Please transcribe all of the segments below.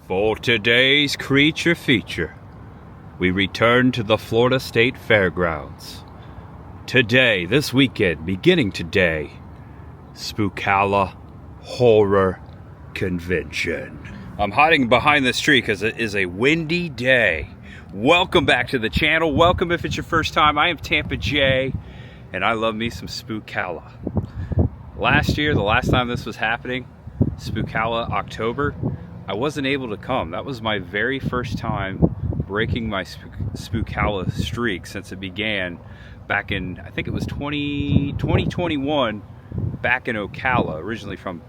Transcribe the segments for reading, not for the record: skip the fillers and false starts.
For today's creature feature, we return to the Florida State Fairgrounds. Today, this weekend, beginning today, Spookala Horror Convention. I'm hiding behind this tree because it is a windy day. Welcome back to the channel. Welcome if it's your first time. I am Tampa J, and I love me some Spookala. Last year, the last time this was happening, Spookala October, I wasn't able to come. That was my very first time breaking my Spookala streak since it began back in, I think it was 2021, back in Ocala, originally from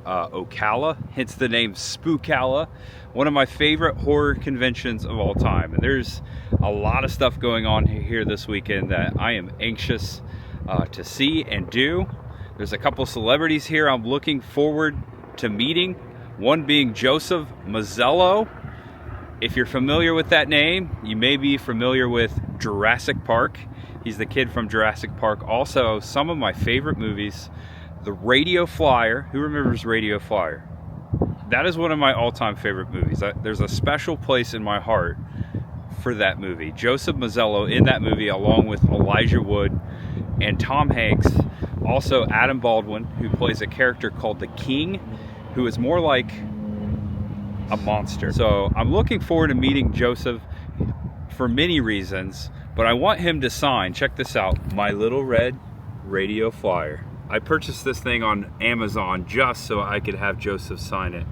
Ocala, hence the name Spookala, one of my favorite horror conventions of all time. And there's a lot of stuff going on here this weekend that I am anxious to see and do. There's a couple celebrities here I'm looking forward to meeting. One being Joseph Mazzalo. If you're familiar with that name, you may be familiar with Jurassic Park. He's the kid from Jurassic Park. Also, some of my favorite movies, The Radio Flyer. Who remembers Radio Flyer? That is one of my all-time favorite movies. There's a special place in my heart for that movie. Joseph Mazzalo in that movie, along with Elijah Wood and Tom Hanks. Also Adam Baldwin, who plays a character called the King, who is more like a monster. So I'm looking forward to meeting Joseph for many reasons, but I want him to sign, check this out, my little red radio flyer. I purchased this thing on Amazon just so I could have Joseph sign it,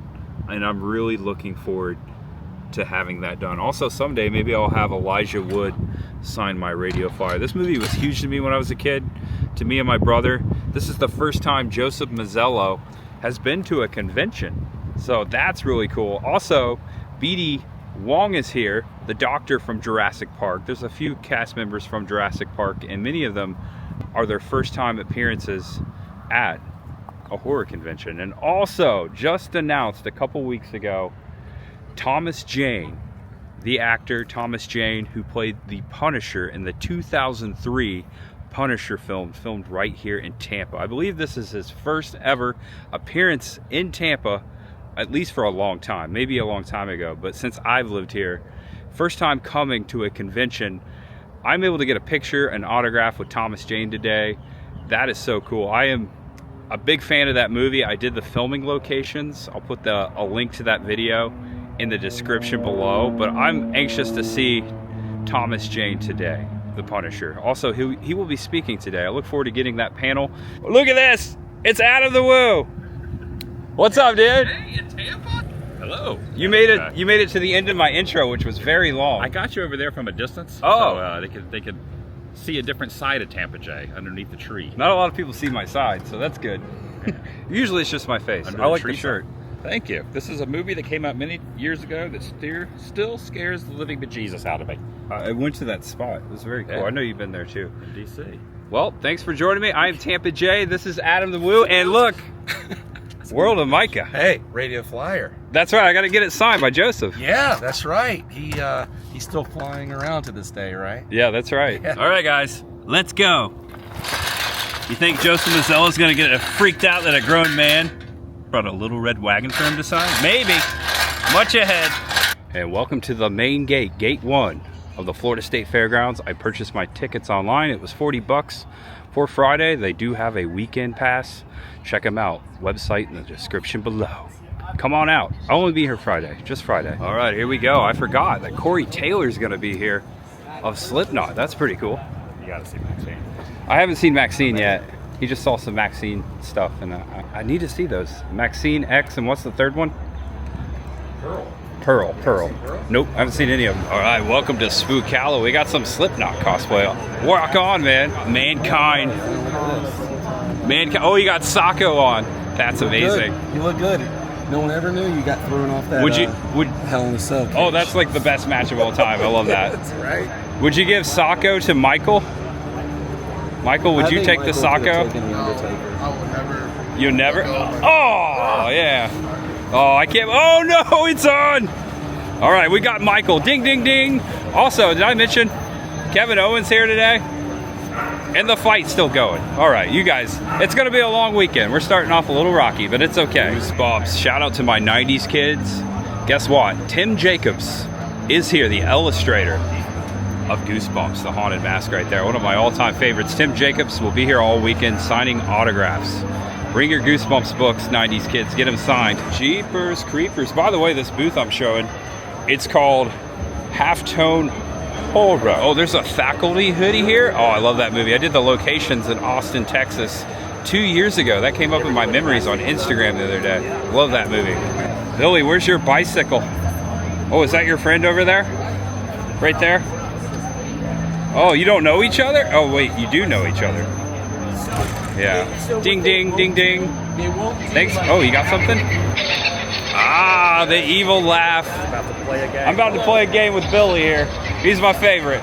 and I'm really looking forward to having that done. Also, someday maybe I'll have Elijah Wood sign my radio flyer. This movie was huge to me when I was a kid, to me and my brother. This is the first time Joseph Mazzalo has been to a convention, so that's really cool. Also, BD Wong is here, the doctor from Jurassic Park. There's a few cast members from Jurassic Park, and many of them are their first time appearances at a horror convention. And also, just announced a couple weeks ago, Thomas Jane, the actor Thomas Jane, who played the Punisher in the 2003 Punisher film, filmed right here in Tampa. I believe this is his first ever appearance in Tampa, at least for a long time, maybe a long time ago, but since I've lived here, first time coming to a convention. I'm able to get a picture, an autograph with Thomas Jane today. That is so cool. I am a big fan of that movie. I did the filming locations. I'll put a link to that video in the description below, but I'm anxious to see Thomas Jane today, the Punisher. Also, he will be speaking today. I look forward to getting that panel. Look at this! It's Adam the Woo! What's up, dude? Hey, in Tampa? Hello. You made it to the end of my intro, which was very long. I got you over there from a distance. Oh. So they could see a different side of Tampa J underneath the tree. Not a lot of people see my side, so that's good. Usually it's just my face. Under I like tree the shirt. Thank you. This is a movie that came out many years ago that still scares the living bejesus out of me. I went to that spot. It was very cool. Yeah. I know you've been there too. In D.C. Well, thanks for joining me. I am Tampa J. This is Adam the Woo, and look, World of Micah. Hey, Radio Flyer. That's right. I got to get it signed by Joseph. Yeah, that's right. He's still flying around to this day, right? Yeah, that's right. Yeah. All right, guys, let's go. You think Joseph Mazzalo is going to get freaked out that a grown man brought a little red wagon for him to sign? Maybe. Much ahead. And welcome to the main gate, Gate 1 of the Florida State Fairgrounds. I purchased my tickets online. It was $40 for Friday. They do have a weekend pass. Check them out. Website in the description below. Come on out. I'll only be here Friday, just Friday. All right, here we go. I forgot that Corey Taylor's gonna be here of Slipknot. That's pretty cool. You got to see Maxine. I haven't seen Maxine yet. He just saw some Maxine stuff, and I need to see those. Maxine X, and what's the third one? Pearl. Nope, I haven't seen any of them. All right, welcome to Spookala. We got some Slipknot cosplay. Rock on, man. Mankind. Oh, you got Sacco on. That's amazing. You look good. No one ever knew you got thrown off that Hell in a Cell cage. Oh, that's like the best match of all time. I love that. That's right. Would you give Sacco to Michael? Michael, would you take the Sacco? You never? Oh, yeah. Oh, I can't. Oh, no, it's on. All right, we got Michael. Ding, ding, ding. Also, did I mention Kevin Owens here today? And the fight's still going. All right, you guys, it's going to be a long weekend. We're starting off a little rocky, but it's okay. Goosebumps. Shout out to my 90s kids. guess what? Tim Jacobs is here, the illustrator of Goosebumps, the haunted mask right there. One of my all-time favorites. Tim Jacobs will be here all weekend signing autographs. Bring your Goosebumps books, 90s kids. Get them signed. Jeepers Creepers. By the way, this booth I'm showing, it's called Halftone Horror. Oh, there's a faculty hoodie here. Oh, I love that movie. I did the locations in Austin, Texas 2 years ago. That came up in my memories on Instagram the other day. Love that movie. Billy, where's your bicycle? Oh, is that your friend over there? Right there? Oh, you don't know each other? Oh, wait, you do know each other. Yeah. Ding, ding, ding, ding. Thanks. Oh, you got something? Ah, the evil laugh. I'm about to play a game with Billy here. He's my favorite.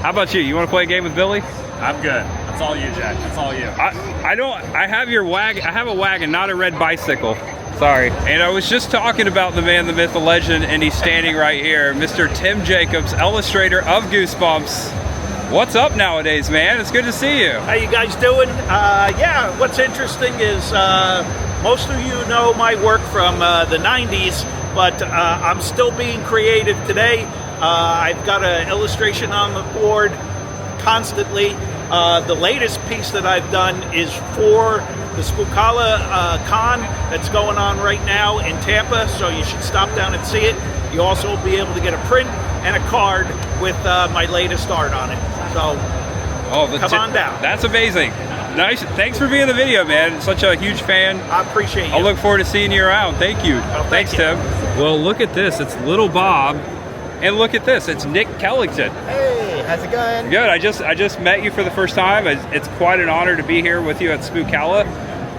How about you? You want to play a game with Billy? I'm good. That's all you, Jack. That's all you. I have your wagon. I have a wagon, not a red bicycle. Sorry. And I was just talking about the man, the myth, the legend, and he's standing right here, Mr. Tim Jacobs, illustrator of Goosebumps. What's up nowadays, man? It's good to see you. How you guys doing? Yeah, what's interesting is most of you know my work from the 90s, but I'm still being creative today. I've got an illustration on the board constantly. The latest piece that I've done is for the Spookala con that's going on right now in Tampa, so you should stop down and see it. You also will be able to get a print and a card with my latest art on it. So come on down. That's amazing. Nice. Thanks for being in the video, man. Such a huge fan. I appreciate you. I'll look forward to seeing you around. Thank you. Well, Thanks, Tim. Well, look at this. It's Little Bob. And look at this. It's Nick Kellington. Hey, how's it going? Good. I just met you for the first time. It's quite an honor to be here with you at Spookala.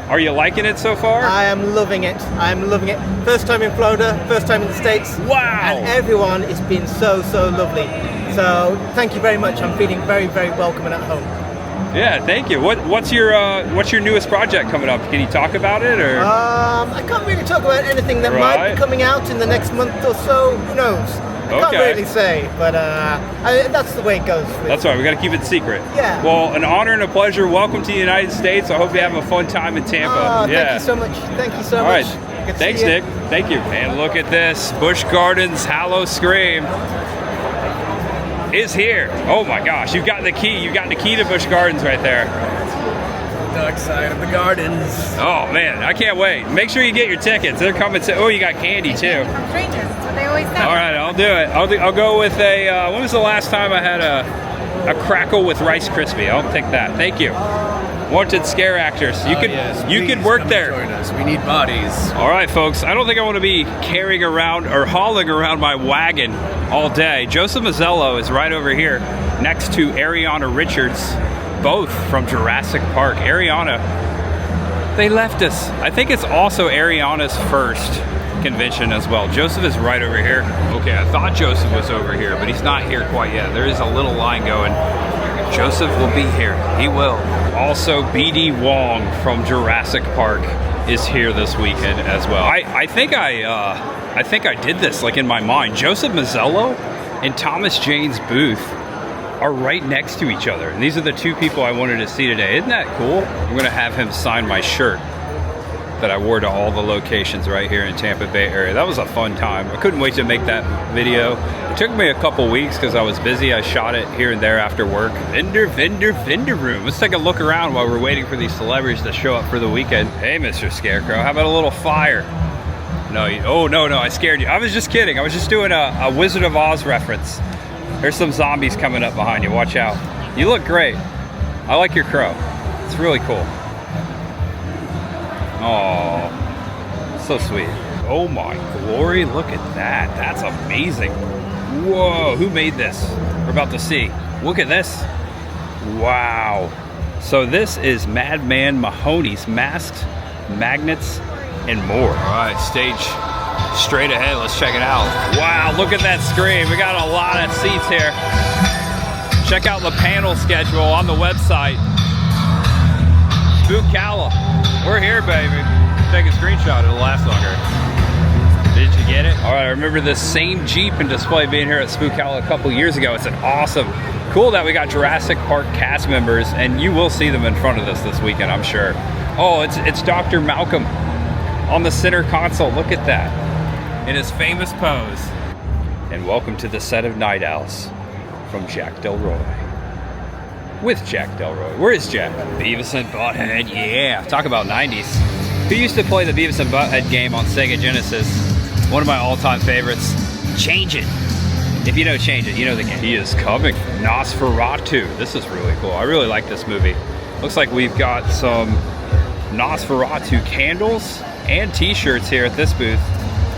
Are you liking it so far? I am loving it. I'm loving it. First time in Florida, first time in the States. Wow. And everyone has been so lovely. So thank you very much. I'm feeling very welcome and at home. Yeah, thank you. What's your newest project coming up? Can you talk about it, or? I can't really talk about anything that might be coming out in the next month or so. Who knows? I can't really say, but that's the way it goes. That's right. We got to keep it secret. Yeah. Well, an honor and a pleasure. Welcome to the United States. I hope you have a fun time in Tampa. Thank you so much. Thank you so much. All right. Thanks, Nick. Thank you. And look at this. Busch Gardens Hallow Scream is here. Oh my gosh. You've got the key. You've got the key to Busch Gardens right there. Dark side of the gardens. Oh man, I can't wait. Make sure you get your tickets. They're coming to. Oh, you got candy too. From strangers. That's what they always say. All right, I'll do it. I'll go with a. When was the last time I had a crackle with Rice Krispie? I'll take that. Thank you. Wanted scare actors. You could work there. Join us. We need bodies. All right, folks. I don't think I want to be carrying around or hauling around my wagon all day. Joseph Mazzalo is right over here, next to Ariana Richards. Both from Jurassic Park. Ariana, they left us. I think it's also Ariana's first convention as well. Joseph is right over here. Okay, I thought Joseph was over here, but he's not here quite yet. There is a little line going. Joseph will be here. He will. Also, BD Wong from Jurassic Park is here this weekend as well. I think I did this like in my mind. Joseph Mazzalo and Thomas Jane's booth are right next to each other. And these are the two people I wanted to see today. Isn't that cool? I'm gonna have him sign my shirt that I wore to all the locations right here in Tampa Bay area. That was a fun time. I couldn't wait to make that video. It took me a couple weeks because I was busy. I shot it here and there after work. Vendor room. Let's take a look around while we're waiting for these celebrities to show up for the weekend. Hey, Mr. Scarecrow, how about a little fire? No, no, I scared you. I was just kidding. I was just doing a Wizard of Oz reference. There's some zombies coming up behind you. Watch out. You look great. I like your crow. It's really cool. Oh, so sweet. Oh my glory. Look at that. That's amazing. Whoa, who made this? We're about to see. Look at this. Wow. So this is Madman Mahoney's Masks, Magnets, and More. All right, stage straight ahead. Let's check it out. Wow, look at that screen. We got a lot of seats here. Check out the panel schedule on the website. Spookala. We're here, baby. Take a screenshot. It'll last longer. Did you get it? All right, I remember this same Jeep and display being here at Spookala a couple years ago. It's an awesome, cool that we got Jurassic Park cast members, and you will see them in front of us this weekend, I'm sure. Oh, it's Dr. Malcolm on the center console. Look at that. in his famous pose. And welcome to the set of Night Owls from Jack Delroy. With Jack Delroy. Where is Jack? Beavis and Butthead, yeah. Talk about 90s. Who used to play the Beavis and Butthead game on Sega Genesis? One of my all-time favorites. Change It. If you know Change It, you know the game. He is coming. Nosferatu. This is really cool. I really like this movie. Looks like we've got some Nosferatu candles and t-shirts here at this booth.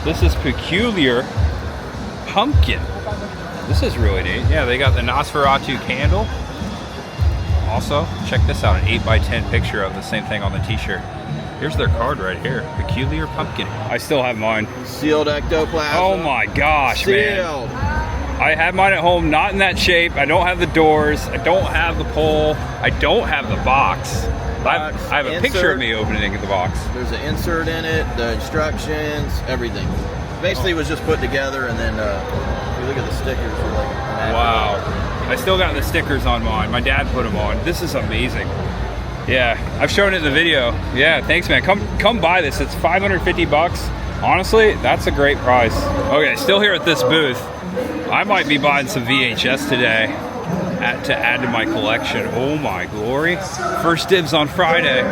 This is Peculiar Pumpkin. This is really neat. Yeah, they got the Nosferatu candle. Also, check this out, an 8x10 picture of the same thing on the t-shirt. Here's their card right here, Peculiar Pumpkin. I still have mine. Sealed ectoplasm. Oh my gosh, man. Sealed. I have mine at home, not in that shape. I don't have the doors. I don't have the pole. I don't have the box. I have a picture of me opening the box. There's an insert in it, the instructions, everything. Basically, it was just put together, and then if you look at the stickers, they're like wow. I still got the stickers on mine. My dad put them on. This is amazing. Yeah, I've shown it in the video. Yeah, thanks, man. Come buy this. It's 550 bucks. Honestly, that's a great price. Okay, still here at this booth. I might be buying some VHS today to add to my collection. Oh my glory. First dibs on Friday.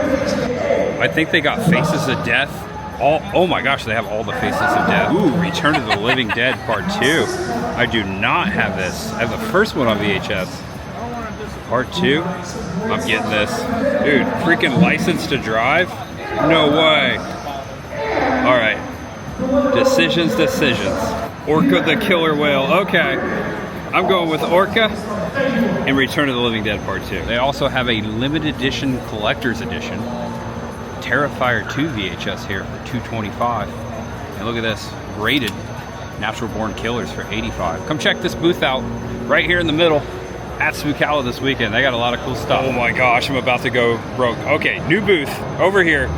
I think they got Faces of Death. Oh my gosh, they have all the Faces of Death. Ooh, Return of the Living Dead Part 2. I do not have this. I have the first one on VHS. Part 2? I'm getting this. Dude, freaking License to Drive? No way. Alright. Decisions. Orca the Killer Whale. Okay. I'm going with Orca and Return of the Living Dead Part 2. They also have a limited edition collector's edition. Terrifier 2 VHS here for $225. And look at this. Rated Natural Born Killers for $85. Come check this booth out right here in the middle at Spookala this weekend. They got a lot of cool stuff. Oh my gosh, I'm about to go broke. Okay, new booth over here.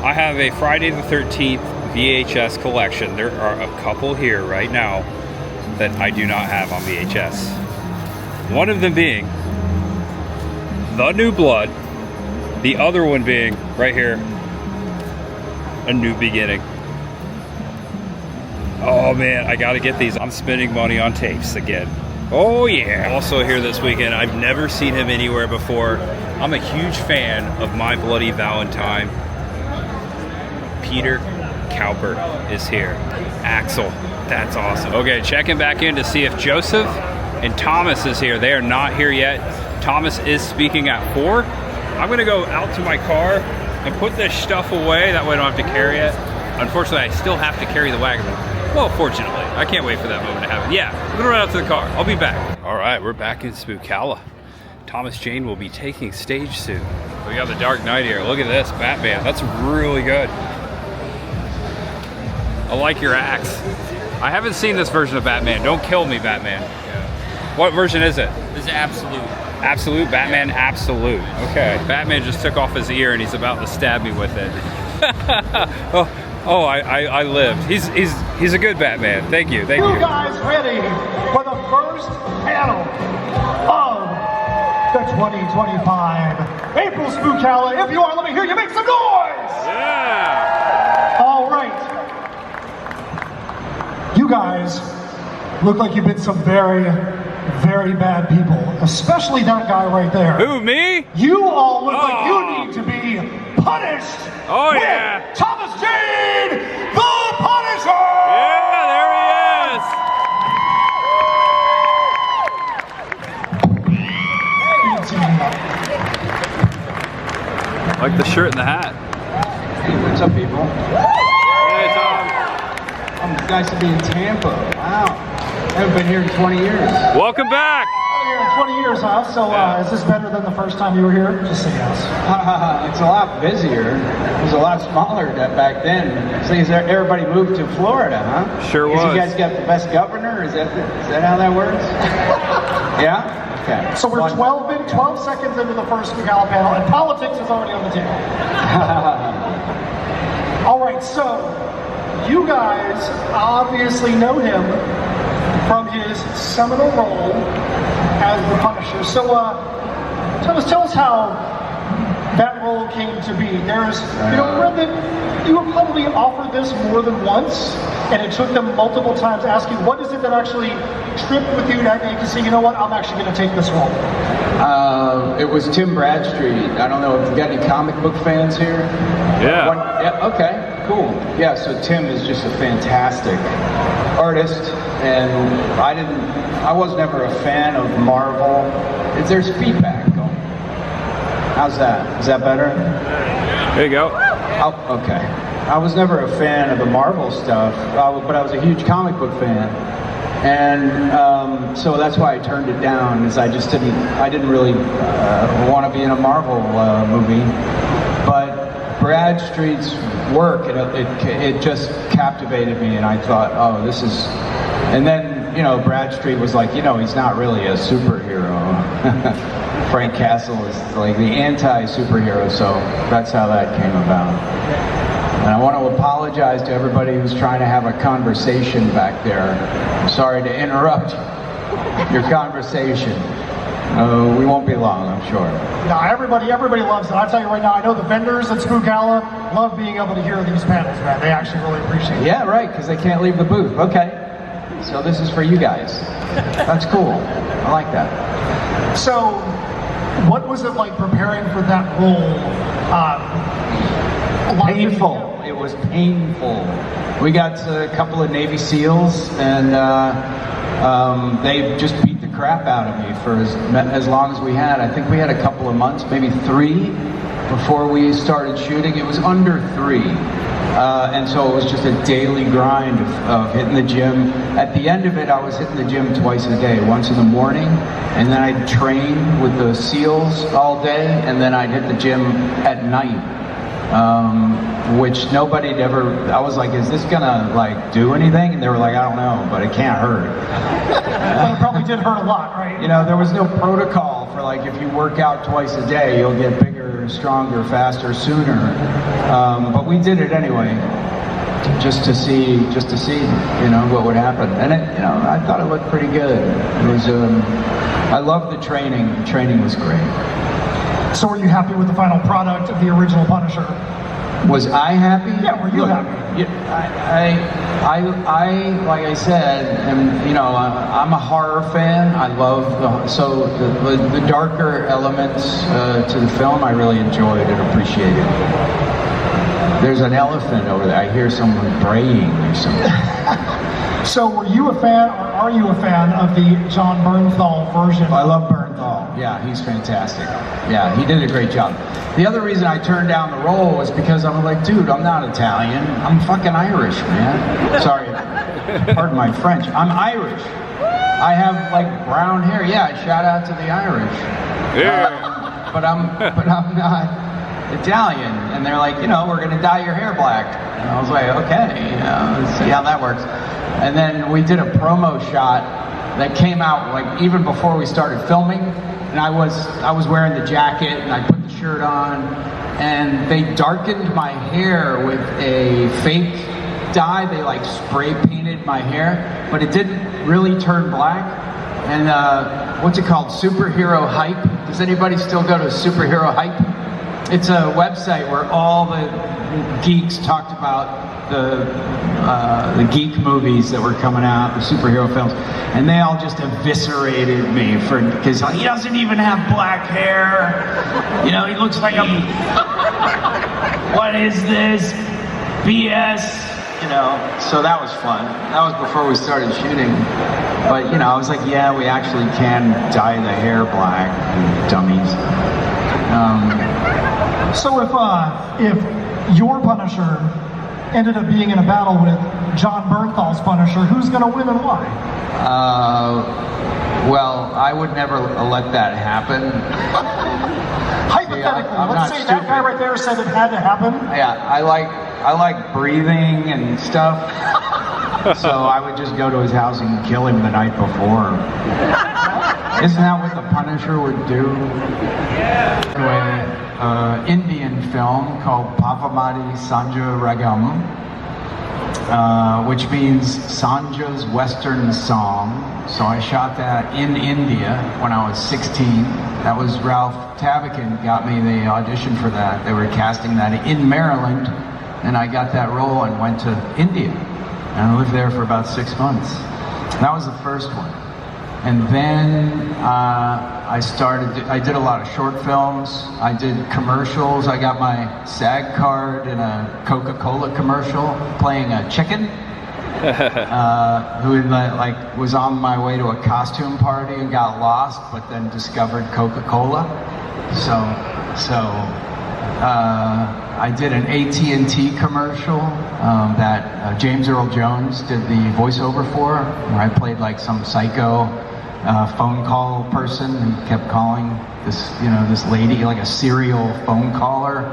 I have a Friday the 13th VHS collection. There are a couple here right now that I do not have on VHS. One of them being The New Blood. The other one being right here, A New Beginning. Oh man, I gotta get these. I'm spending money on tapes again. Oh yeah. Also here this weekend, I've never seen him anywhere before. I'm a huge fan of My Bloody Valentine. Peter Cowper is here. Axel, that's awesome. Okay, checking back in to see if Joseph and Thomas is here. They are not here yet. Thomas is speaking at 4. I'm gonna go out to my car and put this stuff away. That way I don't have to carry it. Unfortunately, I still have to carry the wagon. Well, fortunately, I can't wait for that moment to happen. Yeah, I'm gonna run out to the car. I'll be back. All right, we're back in Spookala. Thomas Jane will be taking stage soon. We got the Dark Knight here. Look at this, Batman. That's really good. I like your axe. I haven't seen this version of Batman. Don't kill me, Batman. What version is it? This is Absolute. Absolute? Batman Absolute. Okay. Batman just took off his ear and he's about to stab me with it. I lived. He's a good Batman. Thank you. You guys ready for the first panel of the 2025 April Spookala? If you are, let me hear you make some noise! Yeah! All right. You guys look like you've been some very, very bad people, especially that guy right there. Who, me? You all look like you need to be punished. Oh, with yeah. Thomas Jane, the Punisher! Yeah, there he is. Like the shirt and the hat. What's up, people? Hey, Tom. Nice to be in Tampa. Wow. I haven't been here in 20 years. Welcome back. Here in 20 years, huh? So is this better than the first time you were here? Just say yes. It's a lot busier. It was a lot smaller back then. So everybody moved to Florida, huh? Sure was. You guys got the best governor? Is that how that works? Yeah? Okay. So we're 12 seconds into the first Spookala panel, and politics is already on the table. All right, so you guys obviously know him from his seminal role as the Punisher. So, tell us how that role came to be. There's, read that you were probably offered this more than once. and it took them multiple times asking, what is it that actually tripped with you that day to say, you know what, I'm actually going to take this role? It was Tim Bradstreet. I don't know if you got any comic book fans here. Yeah. Okay. Cool. Yeah. So Tim is just a fantastic artist, and I was never a fan of Marvel. There's feedback going. How's that? Is that better? There you go. Oh, okay. I was never a fan of the Marvel stuff, but I was a huge comic book fan. And so that's why I turned it down, is I didn't really want to be in a Marvel movie. But Bradstreet's work, it just captivated me, and I thought, oh, this is... And then, Bradstreet was like, he's not really a superhero. Frank Castle is like the anti-superhero, so that's how that came about. And I want to apologize to everybody who's trying to have a conversation back there. I'm sorry to interrupt your conversation. We won't be long, I'm sure. No, everybody loves it. I'll tell you right now, I know the vendors at Spookala love being able to hear these panels, man. They actually really appreciate it. Yeah, right, because they can't leave the booth. Okay. So this is for you guys. That's cool. I like that. So, what was it like preparing for that role? Painful. It was painful. We got a couple of Navy SEALs, and they just beat the crap out of me for as long as we had. I think we had a couple of months, maybe 3, before we started shooting. It was under 3. And so it was just a daily grind of hitting the gym. At the end of it, I was hitting the gym twice a day, once in the morning, and then I'd train with the SEALs all day, and then I'd hit the gym at night. Which nobody'd ever... I was like, is this gonna do anything? And they were like, I don't know, but it can't hurt. Well, it probably did hurt a lot, right? There was no protocol for if you work out twice a day, you'll get bigger, stronger, faster, sooner. But we did it anyway, just to see, what would happen. And I thought it looked pretty good. It was, I loved the training. The training was great. So were you happy with the final product of the original Punisher? Was I happy? Yeah, were you happy? I like I said, and I'm a horror fan. I love the darker elements to the film. I really enjoyed and appreciated. There's an elephant over there. I hear someone braying or something. So were you a fan, or are you a fan of the Jon Bernthal version? I love Bernthal. Yeah, he's fantastic. Yeah, he did a great job. The other reason I turned down the role was because I'm like, dude, I'm not Italian. I'm fucking Irish, man. Sorry, pardon my French. I'm Irish. I have brown hair. Yeah, shout out to the Irish. Yeah. But I'm not Italian. And they're like, we're gonna dye your hair black. And I was like, okay, let's see how that works. And then we did a promo shot that came out even before we started filming, and I was wearing the jacket and I put the shirt on, and they darkened my hair with a fake dye. They spray painted my hair, but it didn't really turn black. And what's it called? Superhero Hype. Does anybody still go to Superhero Hype? It's a website where all the geeks talked about the geek movies that were coming out, the superhero films, and they all just eviscerated me because he doesn't even have black hair. He looks like a... What is this? BS. So that was fun. That was before we started shooting. But, I was like, yeah, we actually can dye the hair black, you dummies. So if your Punisher ended up being in a battle with Jon Bernthal's Punisher, who's going to win and why? Well, I would never let that happen. Hypothetically, let's say that guy right there said it had to happen. Yeah, I like breathing and stuff. So I would just go to his house and kill him the night before. Isn't that what the Punisher would do? Anyway, Indian film called Pavamati Sanja Ragam, which means Sanja's Western Song. So I shot that in India when I was 16. That was Ralph Tabakin got me the audition for that. They were casting that in Maryland, and I got that role and went to India. And I lived there for about 6 months. That was the first one. And then I did a lot of short films. I did commercials. I got my SAG card in a Coca-Cola commercial playing a chicken who was on my way to a costume party and got lost, but then discovered Coca-Cola. So I did an AT&T commercial that James Earl Jones did the voiceover for, where I played like some psycho phone call person who kept calling this lady like a serial phone caller.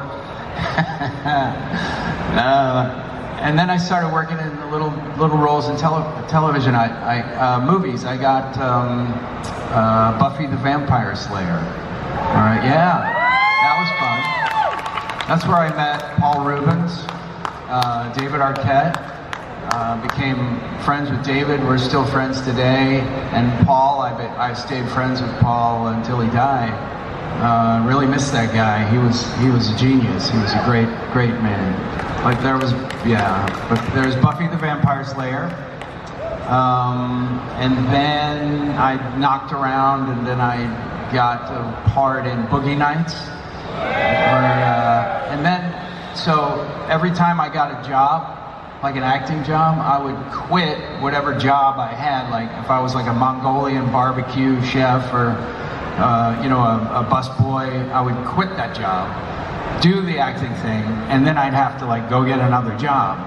And then I started working in little roles in television. Movies. I got Buffy the Vampire Slayer. All right, yeah, that was fun. That's where I met Paul Rubens, David Arquette. Became friends with David. We're still friends today. And Paul, I stayed friends with Paul until he died. Really missed that guy. He was a genius. He was a great man. Like there's Buffy the Vampire Slayer. And then I knocked around, and then I got a part in Boogie Nights. And then, so every time I got a job, like an acting job, I would quit whatever job I had. Like if I was like a Mongolian barbecue chef or a busboy, I would quit that job, do the acting thing, and then I'd have to like go get another job,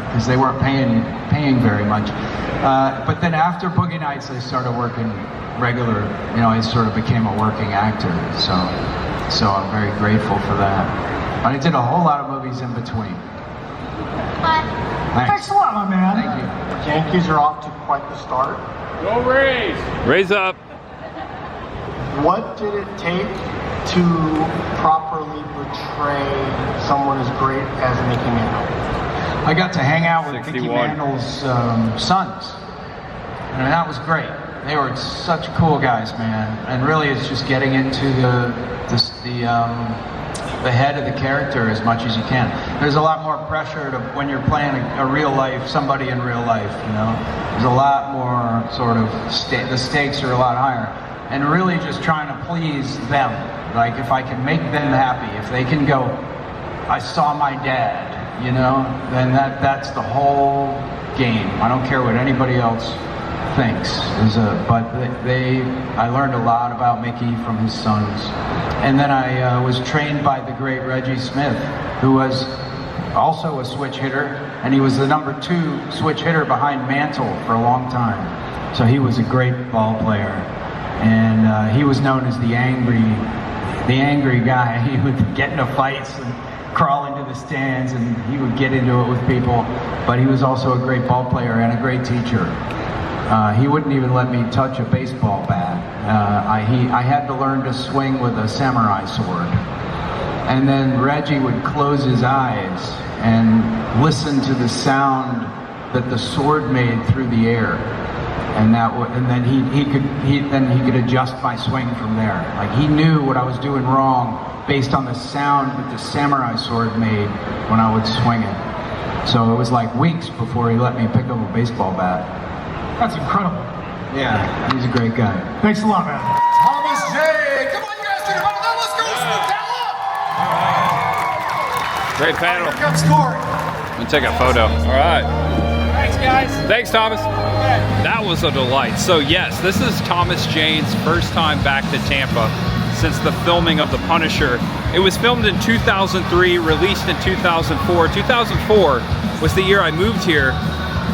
because they weren't paying very much. But then after Boogie Nights, I started working regular. I sort of became a working actor. So I'm very grateful for that. But I did a whole lot of movies in between. Thanks a lot, my man. Thank you. The Yankees are off to quite the start. Go Rays! Raise up. What did it take to properly portray someone as great as Mickey Mantle? I got to hang out with 61. Mickey Mantle's sons, and that was great. They were such cool guys, man. And really, it's just getting into the head of the character as much as you can. There's a lot more pressure when you're playing a real life, somebody in real life, There's a lot more sort of, the stakes are a lot higher. And really just trying to please them. Like if I can make them happy, if they can go, I saw my dad, then that's the whole game. I don't care what anybody else thinks. I learned a lot about Mickey from his sons. And then I was trained by the great Reggie Smith, who was also a switch hitter, and he was the number 2 switch hitter behind Mantle for a long time. So he was a great ball player. And he was known as the angry guy. He would get into fights and crawl into the stands, and he would get into it with people. But he was also a great ball player and a great teacher. He wouldn't even let me touch a baseball bat. I had to learn to swing with a samurai sword. And then Reggie would close his eyes and listen to the sound that the sword made through the air. And then he could adjust my swing from there. Like he knew what I was doing wrong based on the sound that the samurai sword made when I would swing it. So it was like weeks before he let me pick up a baseball bat. That's incredible. Yeah, he's a great guy. Thanks a lot, man. Thomas J. Come on, you guys do it. Let's go, Spookala! Great panel. Here comes Corey. Let me take a photo. All right. Thanks, guys. Thanks, Thomas. That was a delight. So yes, this is Thomas Jane's first time back to Tampa since the filming of The Punisher. It was filmed in 2003, released in 2004. 2004 was the year I moved here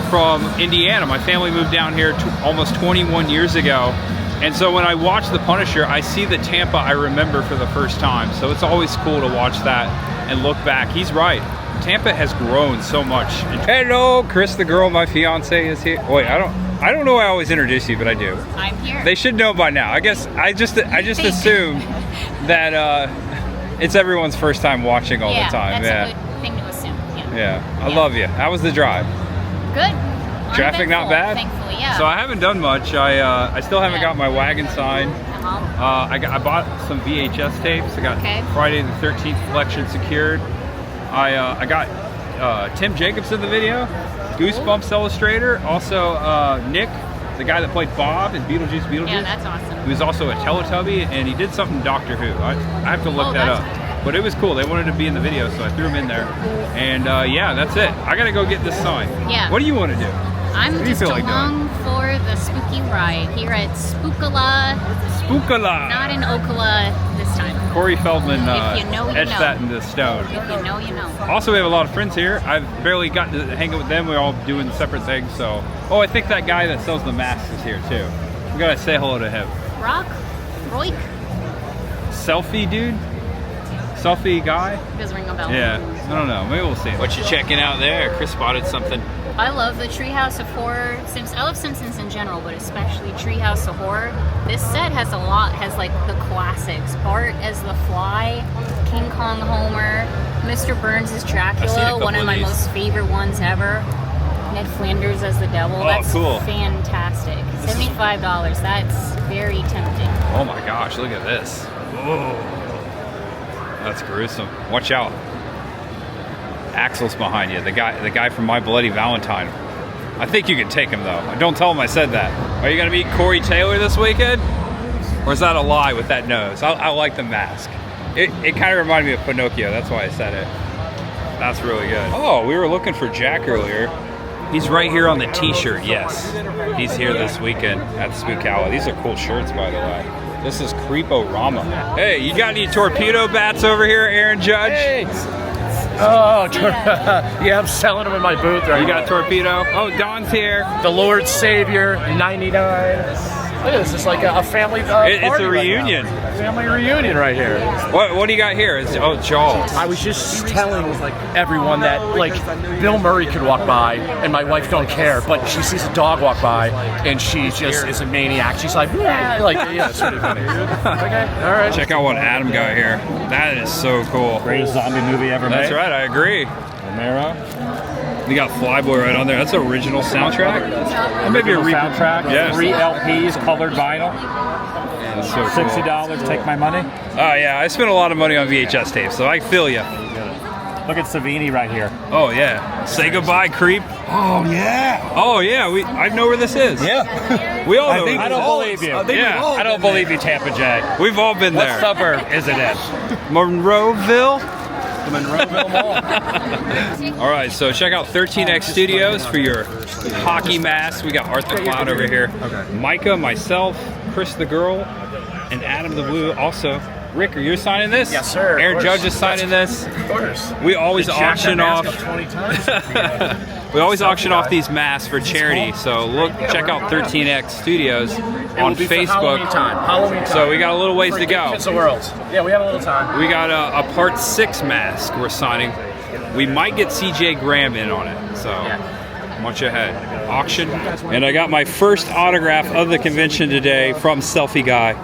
from Indiana. My family moved down here almost 21 years ago. And so when I watch The Punisher, I see the Tampa I remember for the first time. So it's always cool to watch that and look back. He's right. Tampa has grown so much. Hello, Chris, the girl, my fiance is here. Wait, I don't know why I always introduce you, but I do. I'm here. They should know by now. I guess I just assume that it's everyone's first time watching all the time. That's a good thing to assume. Yeah. I love you. How was the drive? Good. Traffic not bad? Thankfully, yeah. So I haven't done much. I still haven't got my wagon signed. I bought some VHS tapes. I got Friday the 13th collection secured. I got Tim Jacobs in the video. Goosebumps illustrator. Also, Nick, the guy that played Bob in Beetlejuice. Yeah, that's awesome. He was also a Teletubby, and he did something in Doctor Who. I have to look that up. But it was cool. They wanted to be in the video, so I threw him in there. And yeah, that's it. I gotta go get this sign. Yeah. What do you want to do? I'm just along for the spooky ride here at Spookala. Spookala. Not in Ocala this time. Corey Feldman If you know, you etched know. that into stone. If you know, you know. Also, we have a lot of friends here. I've barely gotten to hang out with them. We're all doing separate things. So, oh, I think that guy that sells the masks is here too. We gotta say hello to him. Rock? Roik? Selfie dude? Selfie guy? Doesn't ring a bell. Yeah, I don't know. Maybe we'll see. What you checking out there? Chris spotted something. I love the Treehouse of Horror. I love Simpsons in general, but especially Treehouse of Horror. This set has like the classics. Bart as the Fly, King Kong Homer, Mr. Burns as Dracula, one of my most favorite ones ever. Ned Flanders as the Devil. That's cool. Fantastic. $75. That's very tempting. Oh my gosh, look at this. Whoa. That's gruesome. Watch out. Axel's behind you, the guy from My Bloody Valentine. I think you can take him though. Don't tell him I said that. Are you gonna meet Corey Taylor this weekend? Or is that a lie with that nose? I like the mask. It kind of reminded me of Pinocchio, that's why I said it. That's really good. Oh, we were looking for Jack earlier. He's right here on the t-shirt, yes. He's here this weekend at Spookala. These are cool shirts, by the way. This is Creepo-Rama. Hey, you got any torpedo bats over here, Aaron Judge? Hey. Oh, yeah, I'm selling them in my booth right now. You got a torpedo? Oh, Don's here. The Lord Savior, 99. Look at this, it's like a family party. It's a reunion. Right, family reunion right here. What do you got here? Oh, Jaws. I was just telling everyone that like Bill Murray could walk by and my wife don't care, but she sees a dog walk by and she just is a maniac. She's like, yeah, it's really funny. Okay, all right. Check out what Adam got here. That is so cool. Greatest zombie movie ever made. That's right, I agree. Romero. You got Flyboy right on there. That's an original soundtrack. Maybe a soundtrack. Yes. 3 LPs, colored vinyl. That's so cool. $60. Take my money. Oh yeah, I spent a lot of money on VHS tapes, so I feel you. Look at Savini right here. Oh yeah. Say goodbye, creep. Oh yeah. Oh yeah. I know where this is. Yeah. We all know. I don't believe you. I don't believe you, Tampa Jack. We've all been there. What suburb is it in? Monroeville. The Monroeville Mall. All right, so check out 13X Studios for your hockey masks. We got Art the Clown over here. Okay. Micah, myself, Chris the Girl, and Adam the Blue. Also, Rick, are you signing this? Yes, sir. Aaron Judge is signing this. Of course. We always auction off. 20 times. We always auction off these masks for charity. So check out 13X Studios on Facebook. Halloween time. So we got a little ways to go. Kids the world. Yeah, we have a little time. We got a Part 6 mask we're signing. We might get CJ Graham in on it. So watch ahead. Auction. And I got my first autograph of the convention today from Selfie Guy.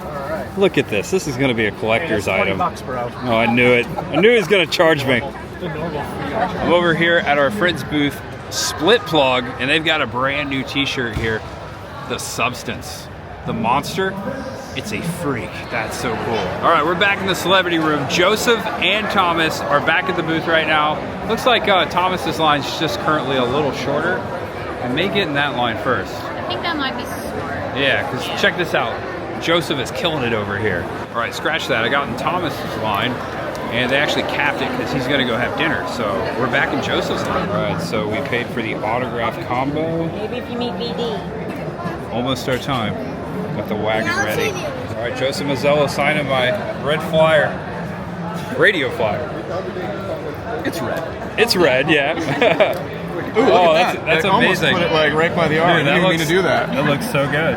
Look at this. This is going to be a collector's item. $20, bro. Oh, I knew it. I knew he was going to charge me. I'm over here at our friend's booth, Split Plug, and they've got a brand new t-shirt here. The Substance. The monster. It's a freak. That's so cool. All right, we're back in the celebrity room. Joseph and Thomas are back at the booth right now. Looks like Thomas's line's just currently a little shorter. I may get in that line first. I think that might be smart. Yeah, because check this out. Joseph is killing it over here. All right, scratch that. I got in Thomas's line, and they actually capped it because he's going to go have dinner. So we're back in Joseph's line. All right, so we paid for the autograph combo. Maybe if you meet BD. Almost our time. Got the wagon ready. All right, Joseph Mazzalo signing my red flyer. Radio flyer. It's red. It's red, yeah. Ooh, oh, look at that's that. amazing. Almost put it like right by the arm. Dude, I didn't mean to do that. That looks so good.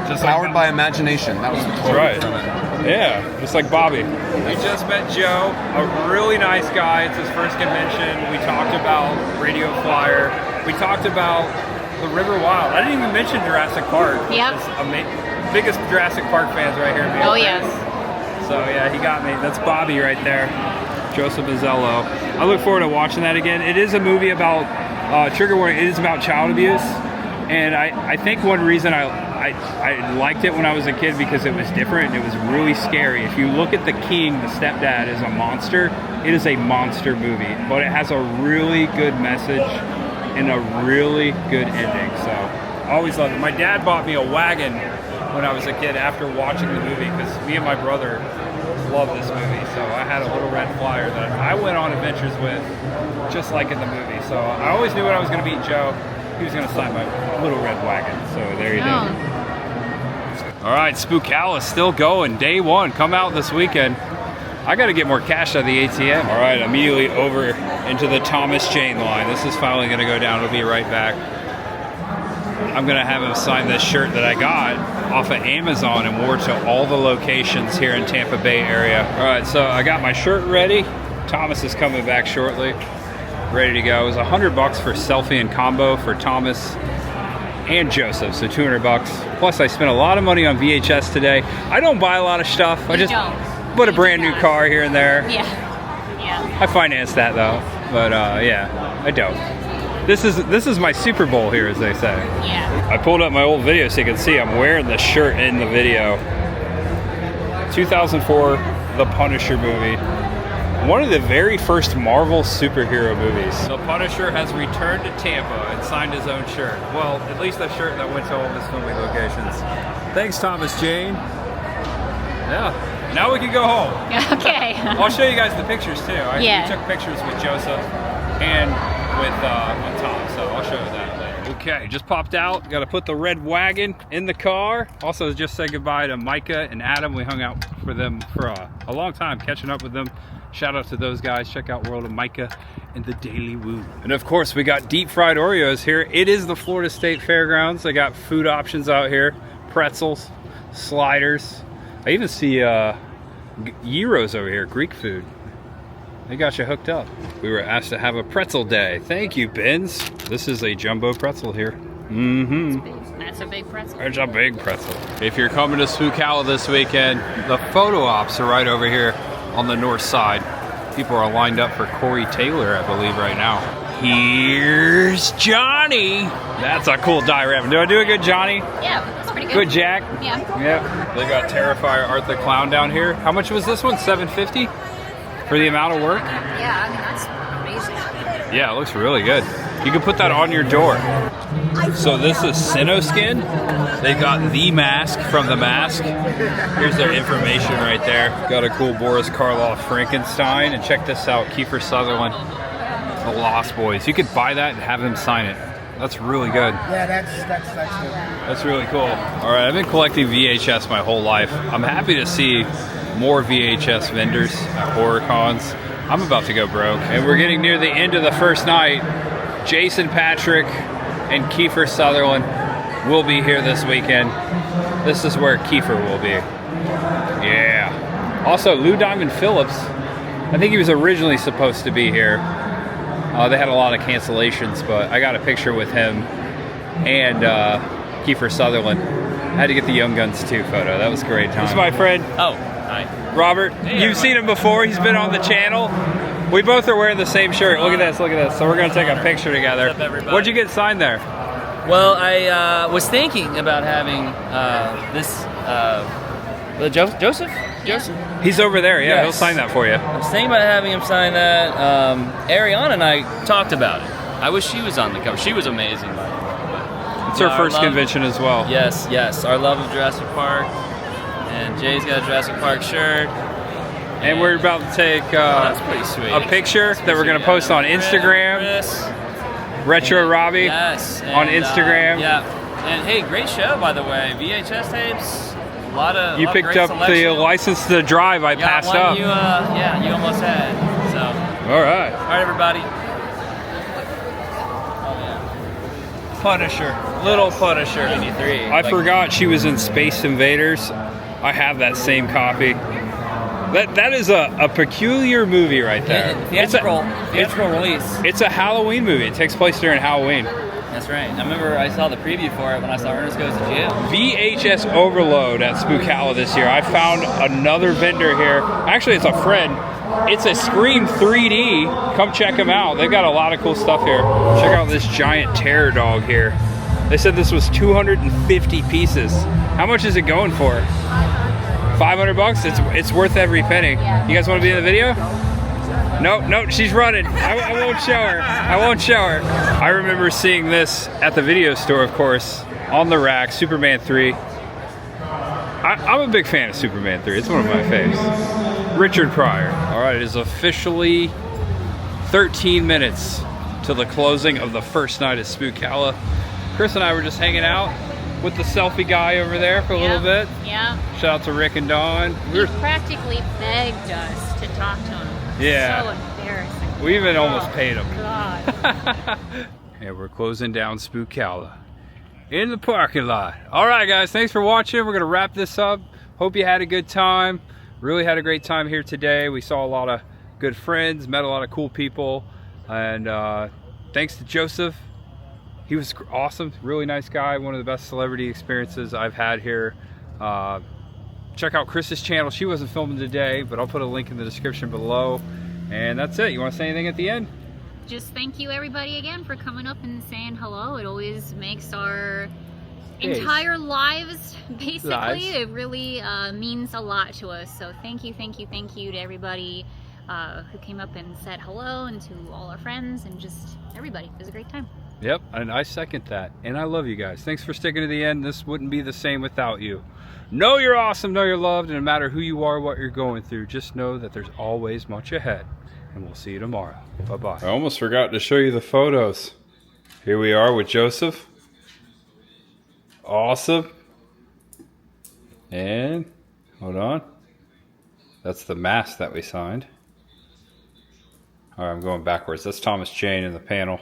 Just Powered by imagination. That was the quote from it. Yeah, just like Bobby. We just met Joe, a really nice guy. It's his first convention. We talked about Radio Flyer. We talked about the River Wild. I didn't even mention Jurassic Park. Yep. Biggest Jurassic Park fans right here. Oh, yes. So yeah, he got me. That's Bobby right there. Joseph Mazzalo. I look forward to watching that again. It is a movie about, trigger warning, it is about child abuse. And I think one reason I liked it when I was a kid because it was different. It was really scary. If you look at the king, the stepdad, as a monster, it is a monster movie. But it has a really good message. and a really good ending. So I always loved it. My dad bought me a wagon when I was a kid after watching the movie, because me and my brother love this movie. So I had a little red flyer that I went on adventures with, just like in the movie. So I always knew when I was going to meet Joe, he was going to sign my little red wagon. So there you go. All right, Spookala still going. Day one. Come out this weekend. I got to get more cash out of the ATM. All right, immediately over into the Thomas Jane line. This is finally going to go down. It'll be right back. I'm going to have him sign this shirt that I got off of Amazon and wore to all the locations here in Tampa Bay area. All right, so I got my shirt ready. Thomas is coming back shortly. Ready to go. It was $100 for selfie and combo for Thomas and Joseph, so $200. Plus I spent a lot of money on VHS today. I don't buy a lot of stuff. I just put a brand new car here and there. Yeah. I financed that though, but yeah, I don't. This is my Super Bowl here, as they say. Yeah. I pulled up my old video so you can see I'm wearing the shirt in the video. 2004, The Punisher movie. One of the very first Marvel superhero movies. The Punisher has returned to Tampa and signed his own shirt. Well, at least the shirt that went to all of his filming locations. Thanks, Thomas Jane. Yeah. Now we can go home. Okay. I'll show you guys the pictures too. We took pictures with Joseph and with Tom, so I'll show you that later. Okay, just popped out. Got to put the red wagon in the car. Also, just say goodbye to Micah and Adam. We hung out for them for a long time, catching up with them. Shout out to those guys. Check out World of Micah and the Daily Woo. And of course, we got deep fried Oreos here. It is the Florida State Fairgrounds. They got food options out here. Pretzels, sliders. I even see gyros over here, Greek food. They got you hooked up. We were asked to have a pretzel day. Thank you, Benz. This is a jumbo pretzel here. That's a big pretzel. There's a big pretzel. If you're coming to Spookala this weekend, the photo ops are right over here on the north side. People are lined up for Corey Taylor, I believe, right now. Here's Johnny. That's a cool diorama. Do I do a good Johnny? Yeah, that's pretty good. Good Jack? Yeah. Yep. They got Terrifier Art the Clown down here. How much was this one? $7.50 for the amount of work? Yeah, I mean, that's amazing. Yeah, it looks really good. You can put that on your door. So this is Sinoskin. They got the mask from The Mask. Here's their information right there. Got a cool Boris Karloff Frankenstein. And check this out, Kiefer Sutherland, The Lost Boys. You could buy that and have him sign it. That's really good. Yeah, that's good. That's really cool. All right, I've been collecting VHS my whole life. I'm happy to see more VHS vendors at horror cons. I'm about to go broke. And we're getting near the end of the first night. Jason Patrick and Kiefer Sutherland will be here this weekend. This is where Kiefer will be. Yeah. Also, Lou Diamond Phillips. I think he was originally supposed to be here. They had a lot of cancellations, but I got a picture with him and Kiefer Sutherland. I had to get the Young Guns 2 photo. That was a great time. This is my friend. Oh, hi. Robert. Hey, you've seen him before. He's been on the channel. We both are wearing the same shirt. Look at this, look at this. So we're going to take a picture together. What's up, everybody? What'd you get signed there? Well, I was thinking about having this, Joseph? Joseph? He's over there, yeah, Yes. He'll sign that for you. I was thinking about having him sign that. Ariana and I talked about it. I wish she was on the cover. She was amazing, by the way. It's her first convention as well. Yes, yes. Our love of Jurassic Park. And Jay's got a Jurassic Park shirt. And we're about to take that's pretty sweet. a picture that we're going to post on Instagram. Retro Robbie on Instagram. Yeah. And hey, great show, by the way. VHS tapes. A lot of You picked up the license to drive I passed up. You almost had. So. All right. All right, everybody. Punisher. Little Punisher 83. I forgot she was in Space Invaders. I have that same copy. That is a peculiar movie right there. Theatrical release. It's a Halloween movie. It takes place during Halloween. That's right. I remember I saw the preview for it when I saw Ernest Goes to Jail. VHS overload at Spookala this year. I found another vendor here. Actually, it's a friend. It's a Scream 3D. Come check them out. They've got a lot of cool stuff here. Check out this giant terror dog here. They said this was 250 pieces. How much is it going for? 500 bucks? It's worth every penny. You guys want to be in the video? No, she's running. I won't show her. I won't show her. I remember seeing this at the video store, of course, on the rack, Superman 3. I'm a big fan of Superman 3. It's one of my faves. Richard Pryor. All right, it is officially 13 minutes to the closing of the first night of Spookala. Chris and I were just hanging out with the selfie guy over there for a little bit. Yeah. Shout out to Rick and Dawn. He practically begged us to talk to him. Yeah. So embarrassing. We even almost paid him. God. And we're closing down Spookala in the parking lot. All right, guys, thanks for watching. We're gonna wrap this up. Hope you had a good time. Really had a great time here today. We saw a lot of good friends, met a lot of cool people, and thanks to Joseph. He was awesome, really nice guy, one of the best celebrity experiences I've had here. Check out Chris's channel. She wasn't filming today, but I'll put a link in the description below. And that's it. You want to say anything at the end? Just thank you everybody again for coming up and saying hello. It always makes our entire lives, basically. It really means a lot to us. So thank you to everybody who came up and said hello, and to all our friends and just everybody. It was a great time. Yep, and I second that. And I love you guys. Thanks for sticking to the end. This wouldn't be the same without you. Know you're awesome, know you're loved, and no matter who you are, what you're going through, just know that there's always much ahead. And we'll see you tomorrow. Bye-bye. I almost forgot to show you the photos. Here we are with Joseph. Awesome. And, hold on. That's the mask that we signed. All right, I'm going backwards. That's Thomas Jane in the panel.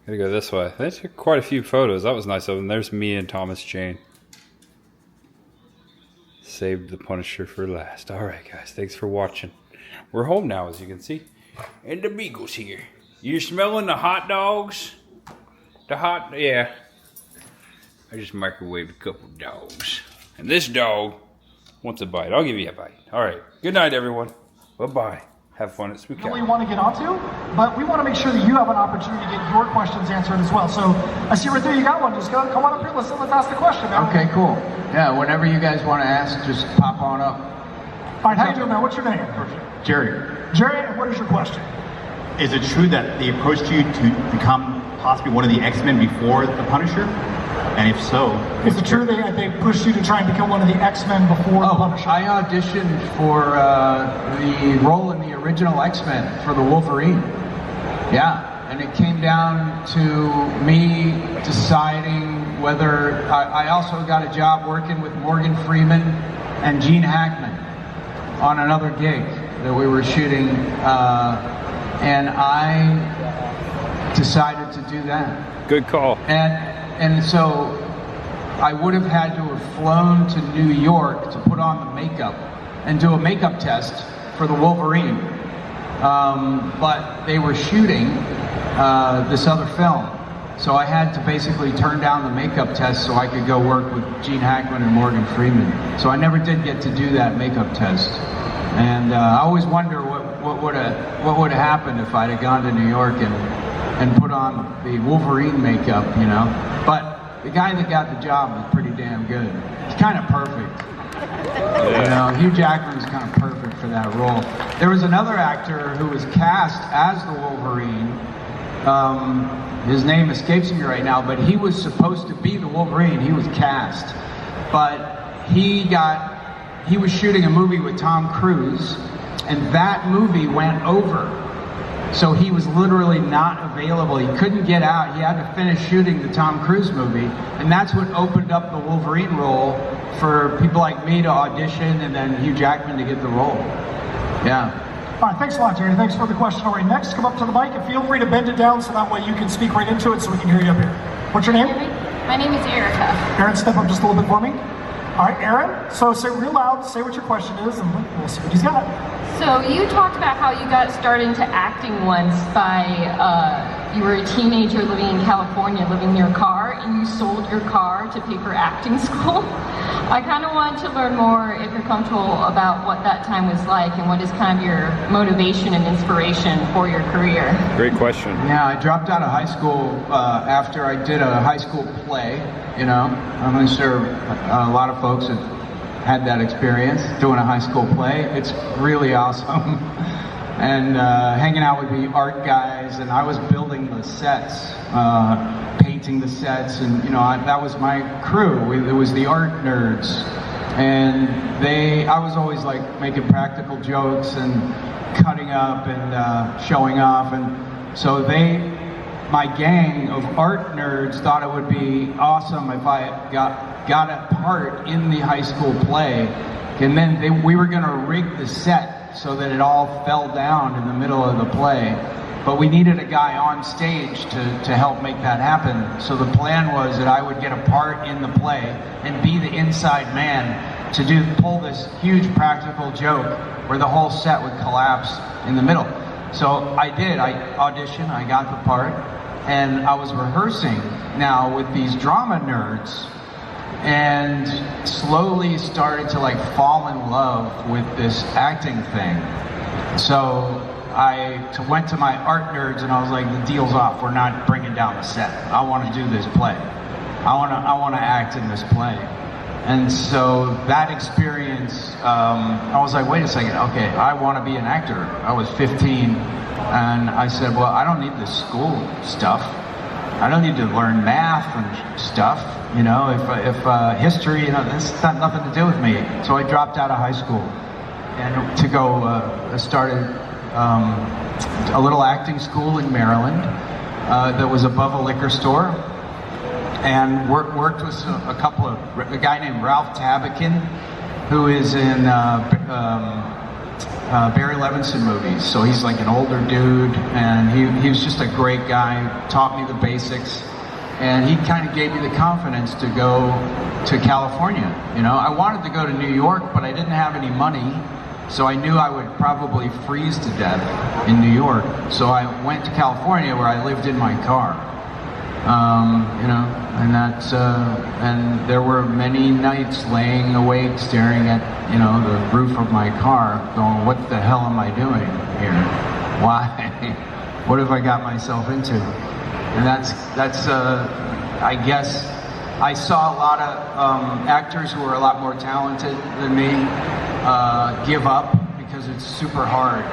Gotta go this way. They took quite a few photos. That was nice of them. There's me and Thomas Jane. Saved the Punisher for last. Alright guys, thanks for watching. We're home now, as you can see. And the Beagle's here. You smelling the hot dogs? Yeah. I just microwaved a couple dogs. And this dog wants a bite. I'll give you a bite. Alright, good night everyone. Bye-bye. Have fun at Spookala. We want to get onto, but we want to make sure that you have an opportunity to get your questions answered as well. So I see right there you got one. Just come on up here. Let's ask the question, man. Okay, cool. Yeah, whenever you guys want to ask, just pop on up. All right, how you doing, man? What's your name? Jerry. Jerry, what is your question? Is it true that they approached you to become possibly one of the X-Men before the Punisher? And if so, is it true they pushed you to try and become one of the X-Men before the Punisher? I auditioned for the role in the original X-Men for the Wolverine. Yeah, and it came down to me deciding whether I also got a job working with Morgan Freeman and Gene Hackman on another gig that we were shooting, and I decided to do that. Good call. And so I would have had to have flown to New York to put on the makeup and do a makeup test for the Wolverine. But they were shooting this other film. So I had to basically turn down the makeup test so I could go work with Gene Hackman and Morgan Freeman. So I never did get to do that makeup test. And I always wonder what would have happened if I'd have gone to New York and put on the Wolverine makeup, you know. But the guy that got the job was pretty damn good. He's kind of perfect. Yeah. You know, Hugh Jackman's kind of perfect for that role. There was another actor who was cast as the Wolverine. His name escapes me right now, but he was supposed to be the Wolverine. He was cast. But he was shooting a movie with Tom Cruise, and that movie went over. So he was literally not available. He couldn't get out. He had to finish shooting the Tom Cruise movie. And that's what opened up the Wolverine role for people like me to audition, and then Hugh Jackman to get the role. Yeah. All right, thanks a lot, Jerry. Thanks for the question. All right, next, come up to the mic and feel free to bend it down so that way you can speak right into it so we can hear you up here. What's your name? My name is Erica. Aaron, step up just a little bit for me. All right, Aaron, so say real loud, say what your question is, and we'll see what he's got. So you talked about how you got started into acting once by, you were a teenager living in California, living near a car, and you sold your car to pay for acting school. I kind of wanted to learn more, if you're comfortable, about what that time was like and what is kind of your motivation and inspiration for your career. Great question. Yeah, I dropped out of high school after I did a high school play, you know. I'm sure a lot of folks have had that experience, doing a high school play. It's really awesome. and hanging out with the art guys, and I was building the sets, painting the sets, and that was my crew. It was the art nerds, and I was always like making practical jokes and cutting up and showing off, and so my gang of art nerds thought it would be awesome if I got a part in the high school play, and then we were going to rig the set so that it all fell down in the middle of the play. But we needed a guy on stage to help make that happen. So the plan was that I would get a part in the play and be the inside man to pull this huge practical joke where the whole set would collapse in the middle. So I did. I auditioned, I got the part, and I was rehearsing now with these drama nerds, and slowly started to like fall in love with this acting thing. So I went to my art nerds and I was like, the deal's off. We're not bringing down the set. I want to do this play. I want to act in this play. And so that experience, I was like, wait a second. Okay, I want to be an actor. I was 15, and I said, well, I don't need the school stuff. I don't need to learn math and stuff. If history, this got nothing to do with me. So I dropped out of high school and to go started a little acting school in Maryland that was above a liquor store, and worked with a guy named Ralph Tabakin, who is in Barry Levinson movies. So he's like an older dude, and he was just a great guy, taught me the basics, and he kind of gave me the confidence to go to California. I wanted to go to New York, but I didn't have any money, so I knew I would probably freeze to death in New York. So I went to California, where I lived in my car. And there were many nights laying awake, staring at, the roof of my car, going, what the hell am I doing here? Why? What have I got myself into? And that's I guess, I saw a lot of actors who were a lot more talented than me give up because it's super hard,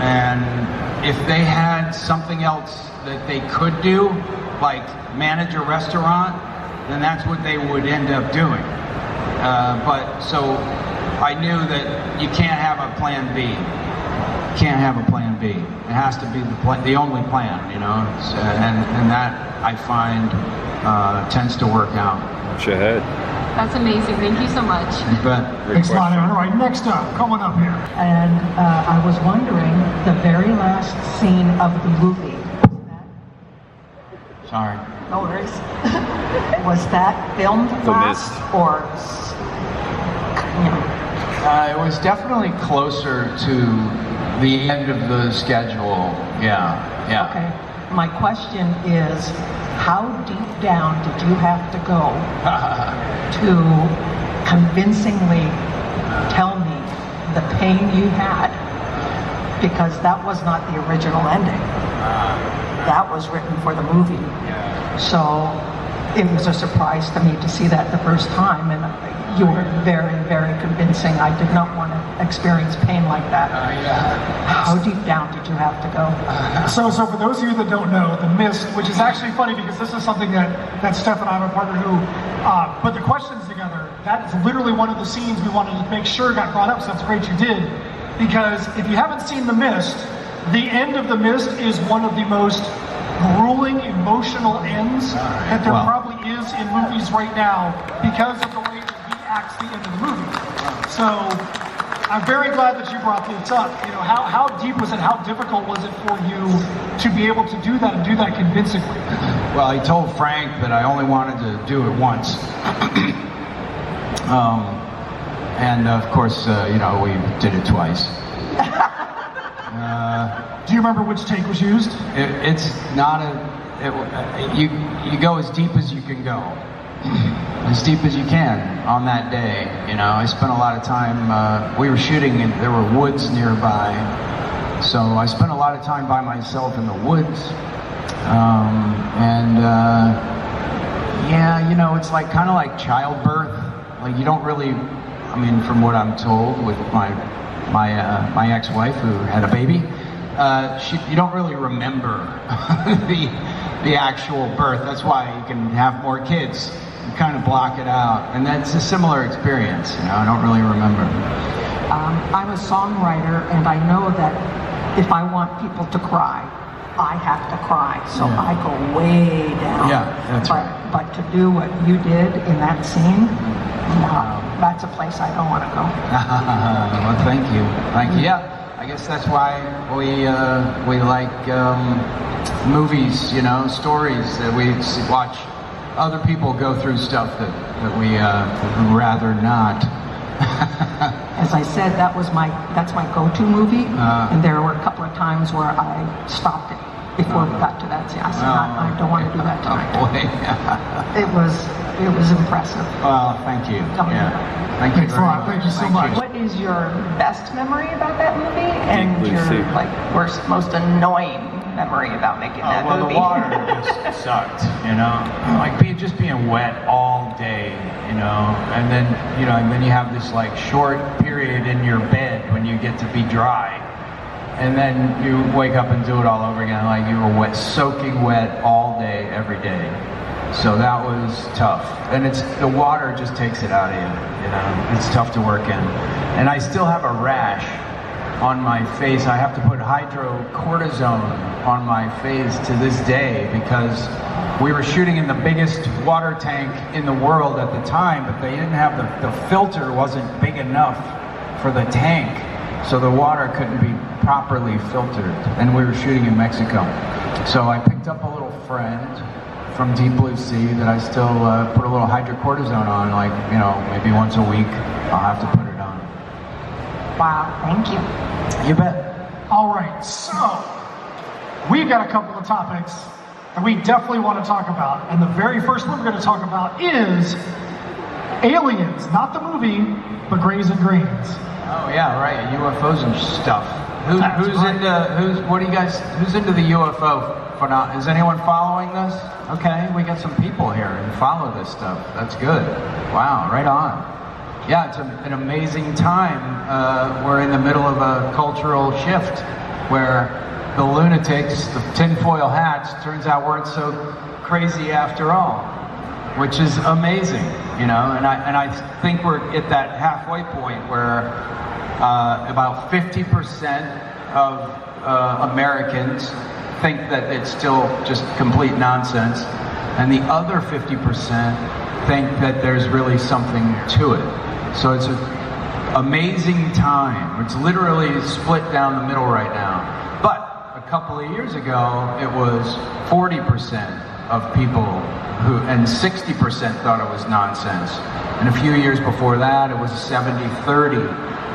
And if they had something else that they could do, like manage a restaurant, then that's what they would end up doing. But so I knew that you can't have a plan B. Can't have a plan B. It has to be the only plan, and that I find tends to work out. Shahid. That's amazing. Thank you so much. You bet. Thanks a lot, Aaron. All right, next up, coming up here. And I was wondering, the very last scene of the movie, sorry. no worries, was that filmed last or, It was definitely closer to the end of the schedule. Yeah. Okay. My question is, how deep down did you have to go to convincingly tell me the pain you had? Because that was not the original ending. That was written for the movie. So it was a surprise to me to see that the first time, and you were very, very convincing. I did not want to experience pain like that. How deep down did you have to go? So for those of you that don't know, The Mist, which is actually funny because this is something that Steph and I have a partner who put the questions together. That is literally one of the scenes we wanted to make sure got brought up, so that's great you did. Because if you haven't seen The Mist, the end of The Mist is one of the most grueling, emotional ends that there probably is in movies right now because of the way that he acts the end of the movie. So I'm very glad that you brought this up. How deep was it? How difficult was it for you to be able to do that and do that convincingly? Well, I told Frank that I only wanted to do it once. And of course, we did it twice. Do you remember which take was used? It's not you go as deep as you can go. As deep as you can on that day. I spent a lot of time, we were shooting and there were woods nearby. So I spent a lot of time by myself in the woods. It's like kind of like childbirth. Like you don't really, from what I'm told with my my ex-wife who had a baby. You don't really remember the actual birth. That's why you can have more kids. You kind of block it out, and that's a similar experience. I don't really remember. I'm a songwriter, and I know that if I want people to cry, I have to cry. So I go way down. Yeah, that's right. But to do what you did in that scene, that's a place I don't want to go. Well, thank you. Yeah. I guess that's why we like movies, stories, that we watch other people go through stuff that we would rather not. As I said, that's my go-to movie, and there were a couple of times where I stopped it before we got to that scene. I said, I don't want to do that tonight. Oh, boy. It was impressive. Well, thank you. Yeah. Thank you very much. Thank you so much. What is your best memory about that movie, and your worst, most annoying memory about making that movie? The water just sucked, like just being wet all day, and then you have this short period in your bed when you get to be dry, and then you wake up and do it all over again, like you were wet, soaking wet all day, every day. So that was tough, and the water just takes it out of you. It's tough to work in, and I still have a rash on my face. I have to put hydrocortisone on my face to this day because we were shooting in the biggest water tank in the world at the time, but they didn't have the filter wasn't big enough for the tank, so the water couldn't be properly filtered, and we were shooting in Mexico. So I picked up a little friend from Deep Blue Sea that I still put a little hydrocortisone on, maybe once a week. I'll have to put it on. Wow, thank you. You bet. All right, so we've got a couple of topics that we definitely want to talk about, and the very first one we're going to talk about is Aliens, not the movie, but Grays and Greens. Oh yeah, right, UFOs and stuff. Who's into the UFO? Is anyone following this? Okay, we got some people here and follow this stuff. That's good. Wow, right on. Yeah, it's an amazing time. We're in the middle of a cultural shift where the lunatics, the tinfoil hats, turns out weren't so crazy after all, which is amazing, and I think we're at that halfway point where about 50% of Americans think that it's still just complete nonsense, and the other 50% think that there's really something to it. So it's an amazing time. It's literally split down the middle right now. But a couple of years ago, it was 40% of people and 60% thought it was nonsense. And a few years before that, it was 70-30.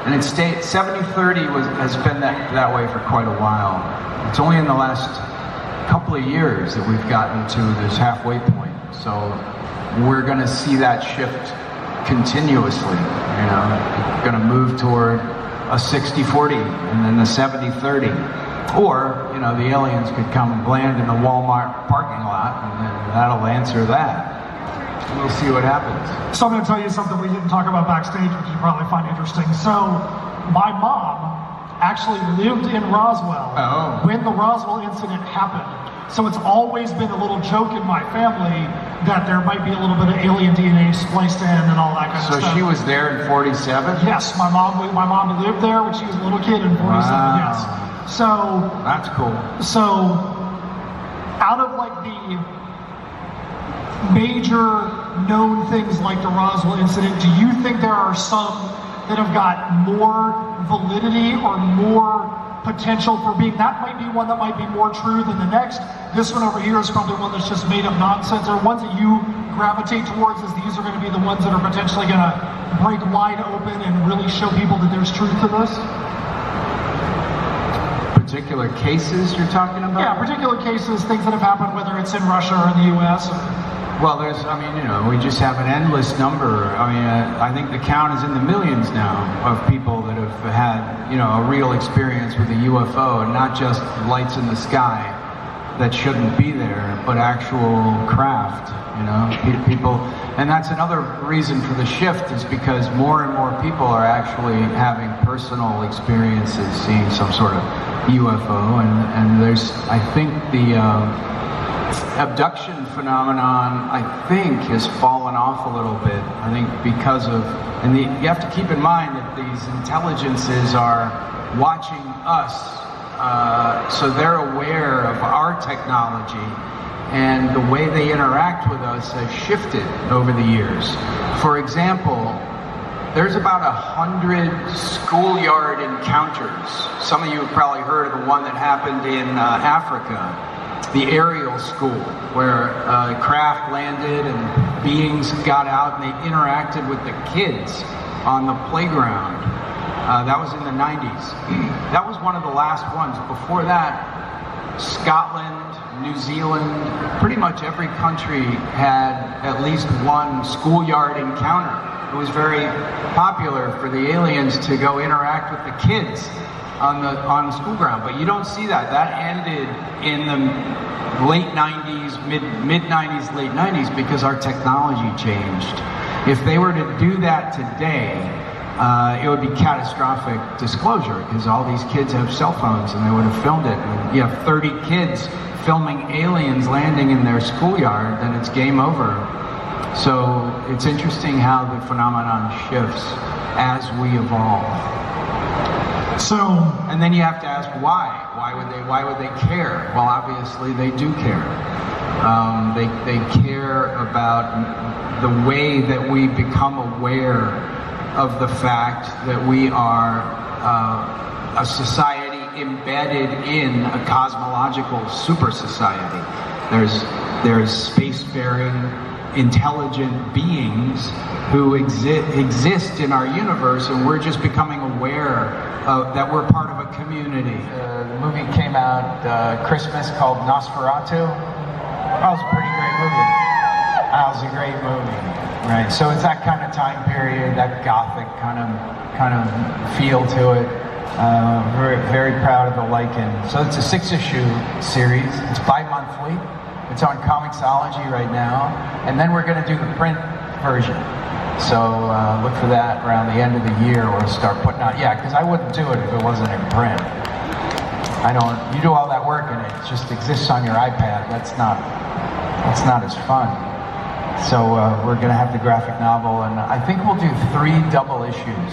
And it stayed 70-30 has been that way for quite a while. It's only in the last couple of years that we've gotten to this halfway point. So we're going to see that shift continuously. Going to move toward a 60-40 and then the 70-30. Or, the aliens could come and land in the Walmart parking lot, and then that'll answer that. We'll see what happens. So I'm going to tell you something we didn't talk about backstage, which you probably find interesting. So my mom actually lived in Roswell when the Roswell incident happened. So it's always been a little joke in my family that there might be a little bit of alien DNA spliced in and all that kind of stuff. So she was there in 47? Yes, my mom lived there when she was a little kid in 47, yes. So that's cool. So out of the major known things like the Roswell incident, do you think there are some that have got more validity or more potential for being, that might be one that might be more true than the next? This one over here is probably one that's just made up nonsense. Or ones that you gravitate towards as these are going to be the ones that are potentially going to break wide open and really show people that there's truth to this? Particular cases you're talking about? Yeah, particular cases, things that have happened, whether it's in Russia or in the U.S. Well, we just have an endless number. I think the count is in the millions now of people that have had, a real experience with a UFO, and not just lights in the sky. that shouldn't be there, but actual craft, you know, people. And that's another reason for the shift, is because more and more people are actually having personal experiences, seeing some sort of UFO, and there's, I think the abduction phenomenon, I think, has fallen off a little bit. I think because of, and you have to keep in mind that these intelligences are watching us, so they're aware of our technology, and the way they interact with us has shifted over the years. For example, there's about 100 schoolyard encounters. Some of you have probably heard of the one that happened in Africa, the aerial school, where craft landed and beings got out and they interacted with the kids on the playground. That was in the 90s. That was one of the last ones. Before that, Scotland, New Zealand, pretty much every country had at least one schoolyard encounter. It was very popular for the aliens to go interact with the kids on the school ground, but you don't see that. That ended in the late 90s, mid 90s, late 90s, because our technology changed. If they were to do that today, it would be catastrophic disclosure, because all these kids have cell phones and they would have filmed it. And you have 30 kids filming aliens landing in their schoolyard, then it's game over. So it's interesting how the phenomenon shifts as we evolve. So, and then you have to ask why. Why would they care? Well, obviously they do care. They care about the way that we become aware of the fact that we are a society embedded in a cosmological super society. There's spacefaring, intelligent beings who exist in our universe, and we're just becoming aware that we're part of a community. The movie came out Christmas called Nosferatu. That was a pretty great movie. That was a great movie, right? So it's that kind of time period, that gothic kind of feel to it. Very, very proud of the Lycan. So it's a 6-issue series. It's bi-monthly. It's on Comixology right now, and then we're going to do the print version. So look for that around the end of the year. We'll start putting out. Yeah, because I wouldn't do it if it wasn't in print. I don't. You do all that work and it just exists on your iPad. That's not as fun. So we're going to have the graphic novel, and I think we'll do 3 double issues.